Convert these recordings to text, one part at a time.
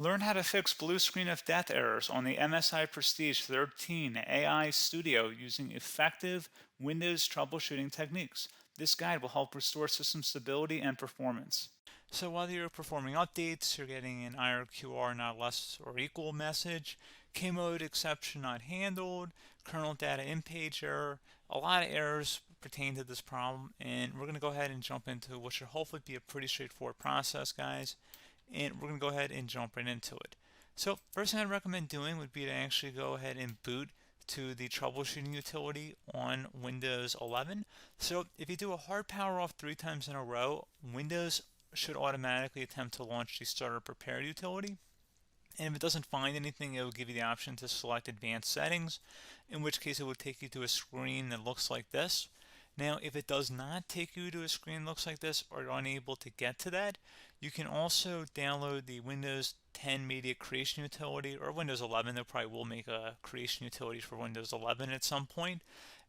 Learn how to fix blue screen of death errors on the MSI Prestige 13 AI Studio using effective Windows troubleshooting techniques. This guide will help restore system stability and performance. So while you're performing updates, you're getting an IRQR not less or equal message, K mode exception not handled, kernel data in page error, a lot of errors pertain to this problem, and we're going to go ahead and jump into what should hopefully be a pretty straightforward process, guys, and we're going to go ahead and jump right into it. So first thing I'd recommend doing would be to actually go ahead and boot to the troubleshooting utility on Windows 11. So if you do a hard power off 3 times in a row, Windows should automatically attempt to launch the starter prepare utility. And if it doesn't find anything, it will give you the option to select advanced settings, in which case it will take you to a screen that looks like this. Now, if it does not take you to a screen that looks like this, or you're unable to get to that, you can also download the Windows 10 Media Creation Utility, or Windows 11. They probably will make a creation utility for Windows 11 at some point.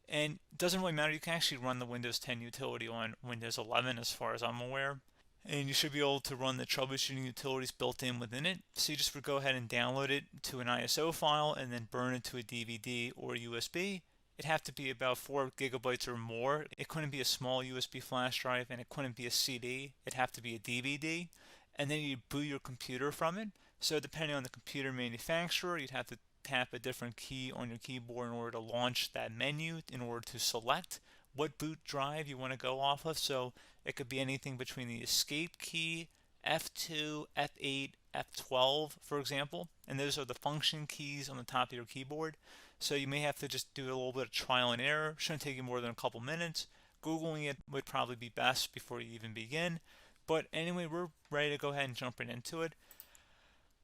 And it doesn't really matter. You can actually run the Windows 10 utility on Windows 11 as far as I'm aware. And you should be able to run the troubleshooting utilities built in within it. So you just would go ahead and download it to an ISO file and then burn it to a DVD or USB. It'd have to be about 4 gigabytes or more. It couldn't be a small USB flash drive, and it couldn't be a CD. It'd have to be a DVD. And then you'd boot your computer from it. So depending on the computer manufacturer, you'd have to tap a different key on your keyboard in order to launch that menu, in order to select what boot drive you want to go off of. So it could be anything between the escape key, F2, F8, F12, for example, and those are the function keys on the top of your keyboard. So you may have to just do a little bit of trial and error. Shouldn't take you more than a couple minutes. Googling it would probably be best before you even begin. But anyway, we're ready to go ahead and jump right into it.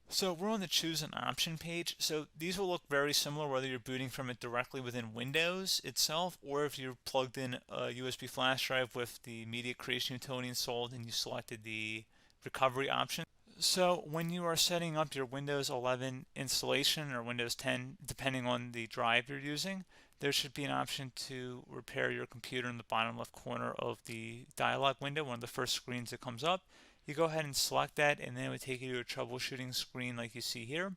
So we're on the choose an option page. So these will look very similar whether you're booting from it directly within Windows itself, or if you're plugged in a USB flash drive with the media creation utility installed and you selected the recovery option. So when you are setting up your Windows 11 installation or Windows 10, depending on the drive you're using, there should be an option to repair your computer in the bottom left corner of the dialog window, one of the first screens that comes up. You go ahead and select that, and then it would take you to a troubleshooting screen like you see here.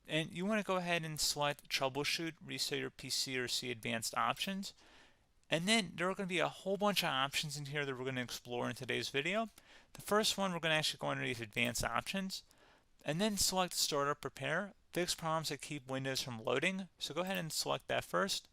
And you want to go ahead and select troubleshoot, reset your PC, or see advanced options. And then there are going to be a whole bunch of options in here that we're going to explore in today's video. The first one, we're going to actually go underneath advanced options, and then select startup prepare, fix problems that keep Windows from loading. So go ahead and select that first.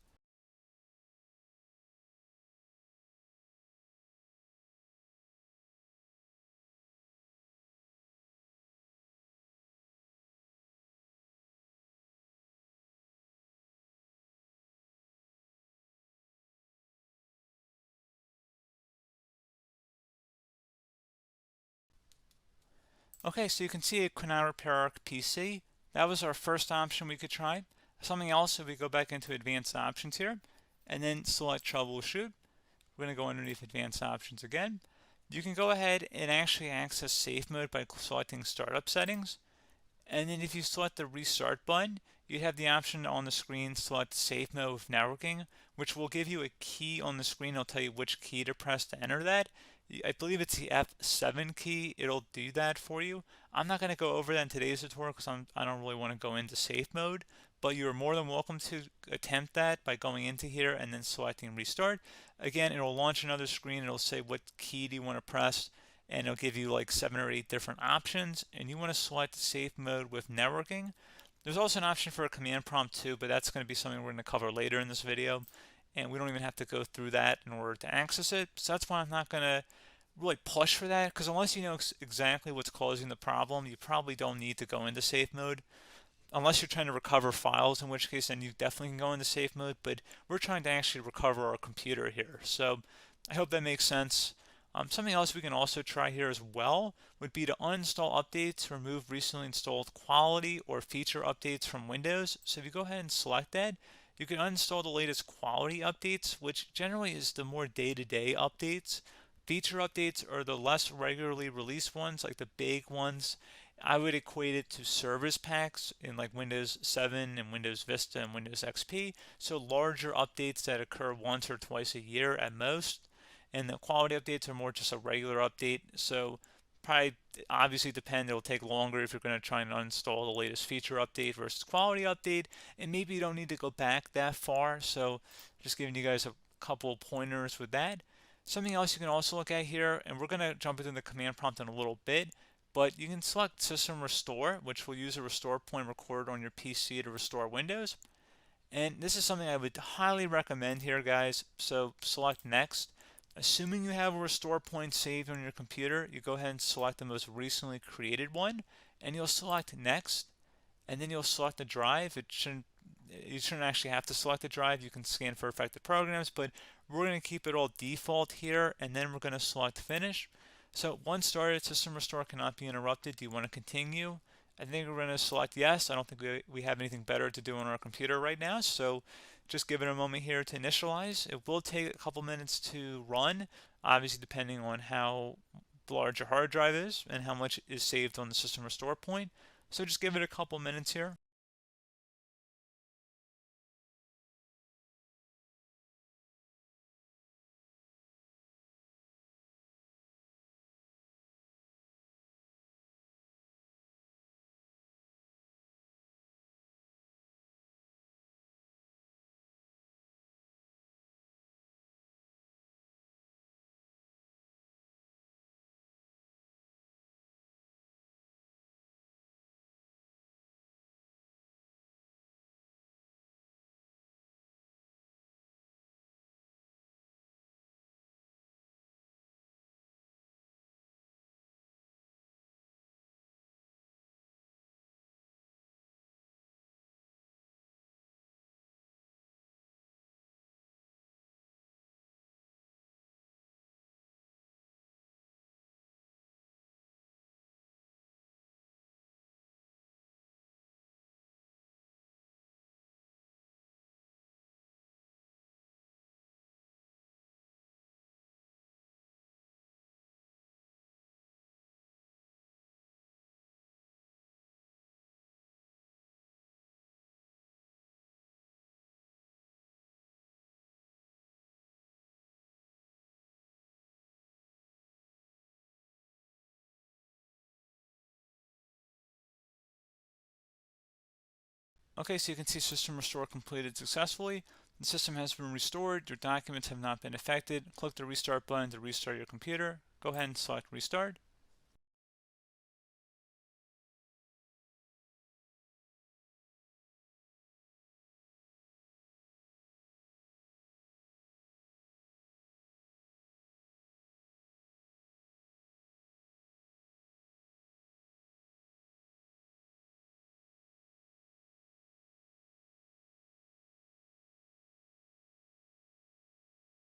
Okay, so you can see it could not repair our PC. That was our first option we could try. Something else, if we go back into advanced options here, and then select troubleshoot, we're going to go underneath advanced options again. You can go ahead and actually access safe mode by selecting startup settings. And then if you select the restart button, you have the option on the screen, select safe mode with networking, which will give you a key on the screen. It'll tell you which key to press to enter that. I believe it's the F7 key. It'll do that for you. I'm not going to go over that in today's tutorial because I don't really want to go into safe mode, but you're more than welcome to attempt that by going into here and then selecting restart. Again, it'll launch another screen. It'll say what key do you want to press, and it'll give you like 7 or 8 different options, and you want to select safe mode with networking. There's also an option for a command prompt too, but that's going to be something we're going to cover later in this video, and we don't even have to go through that in order to access it. So that's why I'm not going to really push for that, because unless you know exactly what's causing the problem, you probably don't need to go into safe mode. Unless you're trying to recover files, in which case then you definitely can go into safe mode, but we're trying to actually recover our computer here. So I hope that makes sense. Something else we can also try here as well would be to uninstall updates, remove recently installed quality or feature updates from Windows. So if you go ahead and select that, you can uninstall the latest quality updates, which generally is the more day-to-day updates. Feature updates are the less regularly released ones, like the big ones. I would equate it to service packs in like Windows 7 and Windows Vista and Windows XP. So larger updates that occur once or twice a year at most. And the quality updates are more just a regular update. So probably obviously depend. It'll take longer if you're going to try and uninstall the latest feature update versus quality update, and maybe you don't need to go back that far. So just giving you guys a couple of pointers with that. Something else you can also look at here, and we're going to jump into the command prompt in a little bit, but you can select System Restore, which will use a restore point recorded on your PC to restore Windows. And this is something I would highly recommend here, guys. So select Next. Assuming you have a restore point saved on your computer, you go ahead and select the most recently created one, and you'll select Next, and then you'll select the drive. You shouldn't actually have to select the drive. You can scan for affected programs, but we're going to keep it all default here, and then we're going to select Finish. So once started, System Restore cannot be interrupted. Do you want to continue? I think we're going to select yes. I don't think we have anything better to do on our computer right now, so just give it a moment here to initialize. It will take a couple minutes to run, obviously depending on how large your hard drive is and how much is saved on the System Restore point. So just give it a couple minutes here. Okay, so you can see System Restore completed successfully. The system has been restored. Your documents have not been affected. Click the Restart button to restart your computer. Go ahead and select Restart.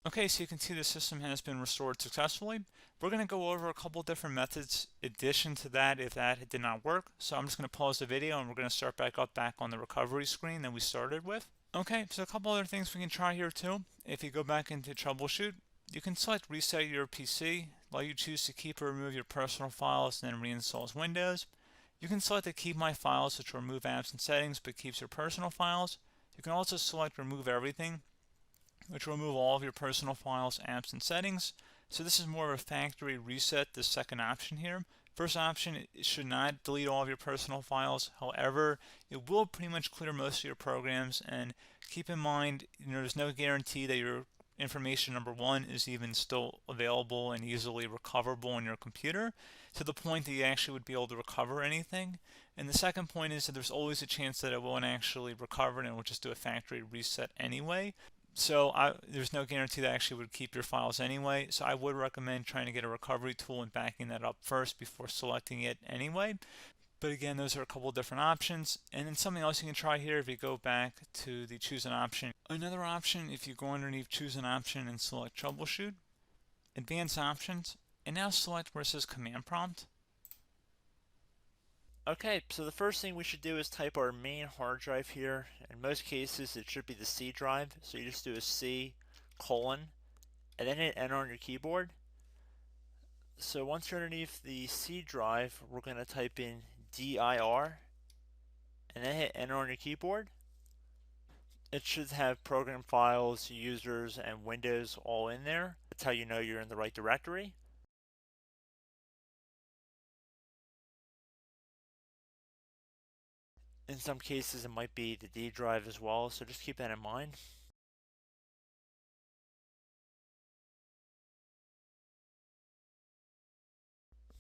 Okay, so you can see the system has been restored successfully. We're going to go over a couple different methods in addition to that if that did not work. So I'm just going to pause the video and we're going to start back on the recovery screen that we started with. Okay, so a couple other things we can try here too. If you go back into troubleshoot, you can select reset your PC, while you choose to keep or remove your personal files and then reinstalls Windows. You can select to keep my files, which will remove apps and settings but keeps your personal files. You can also select remove everything, which will remove all of your personal files, apps, and settings. So this is more of a factory reset, the second option here. First option, it should not delete all of your personal files. However, it will pretty much clear most of your programs, and keep in mind, there's no guarantee that your information, number one, is even still available and easily recoverable on your computer to the point that you actually would be able to recover anything. And the second point is that there's always a chance that it won't actually recover and it will just do a factory reset anyway. So there's no guarantee that actually would keep your files anyway. So I would recommend trying to get a recovery tool and backing that up first before selecting it anyway. But again, those are a couple of different options. And then something else you can try here if you go back to the choose an option. Another option, if you go underneath choose an option and select troubleshoot, advanced options, and now select where it says command prompt. Okay, so the first thing we should do is type our main hard drive here. In most cases, it should be the C drive. So you just do a C colon and then hit enter on your keyboard. So once you're underneath the C drive, we're going to type in dir and then hit enter on your keyboard. It should have program files, users, and Windows all in there. That's how you know you're in the right directory. In some cases, it might be the D drive as well, so just keep that in mind.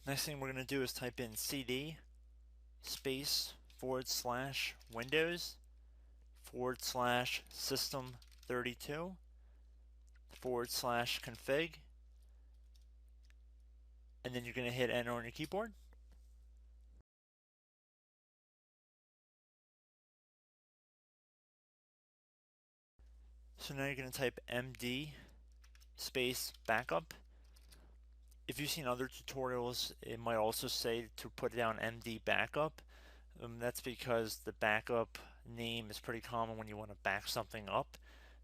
Next thing we're going to do is type in cd space /Windows /system32 /config, and then you're going to hit enter on your keyboard. So now you're going to type md space backup. If you've seen other tutorials, it might also say to put down md backup. That's because the backup name is pretty common when you want to back something up.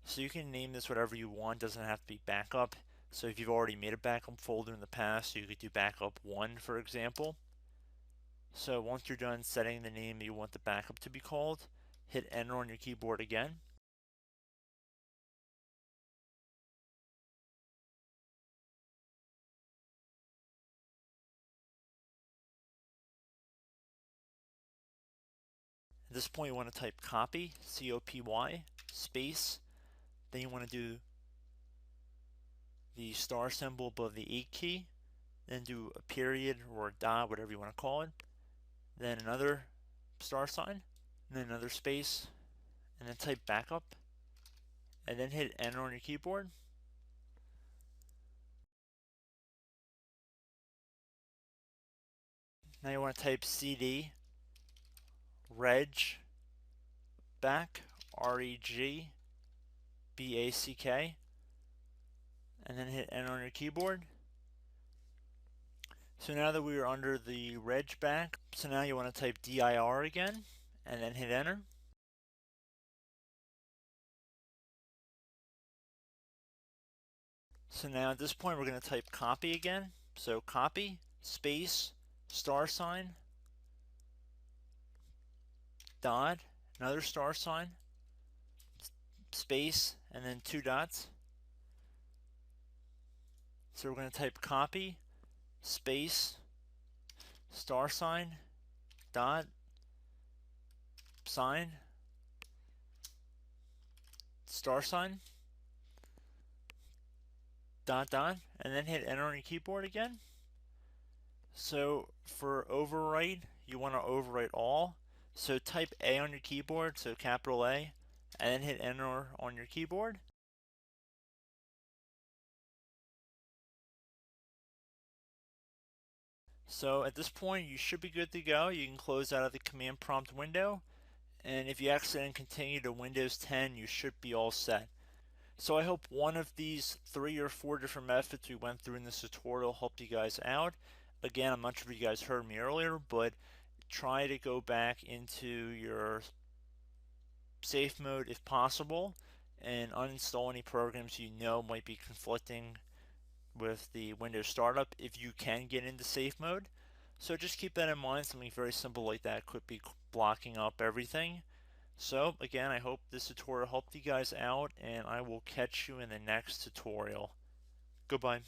So you can name this whatever you want, doesn't have to be backup. So if you've already made a backup folder in the past, you could do backup 1, for example. So once you're done setting the name you want the backup to be called, hit enter on your keyboard again. At this point you want to type copy, C-O-P-Y, space, then you want to do the star symbol above the 8 key, then do a period or a dot, whatever you want to call it, then another star sign, and then another space, and then type backup, and then hit enter on your keyboard. Now you want to type cd reg back, REGBACK, and then hit enter on your keyboard. So now that we are under the reg back, so now you want to type dir again, and then hit enter. So now at this point we're going to type copy again. So copy, space, star sign, dot, another star sign, space, and then 2 dots. So we're going to type copy, space, star sign, dot, sign, star sign, dot, dot, and then hit enter on your keyboard again. So for overwrite, you want to overwrite all. So type A on your keyboard, so capital A, and then hit enter on your keyboard. So at this point you should be good to go. You can close out of the command prompt window, and if you accidentally continue to Windows 10 you should be all set. So I hope one of these 3 or 4 different methods we went through in this tutorial helped you guys out. Again, I'm not sure if you guys heard me earlier, but try to go back into your safe mode if possible and uninstall any programs you know might be conflicting with the Windows startup if you can get into safe mode. So just keep that in mind. Something very simple like that could be blocking up everything. So again, I hope this tutorial helped you guys out, and I will catch you in the next tutorial. Goodbye.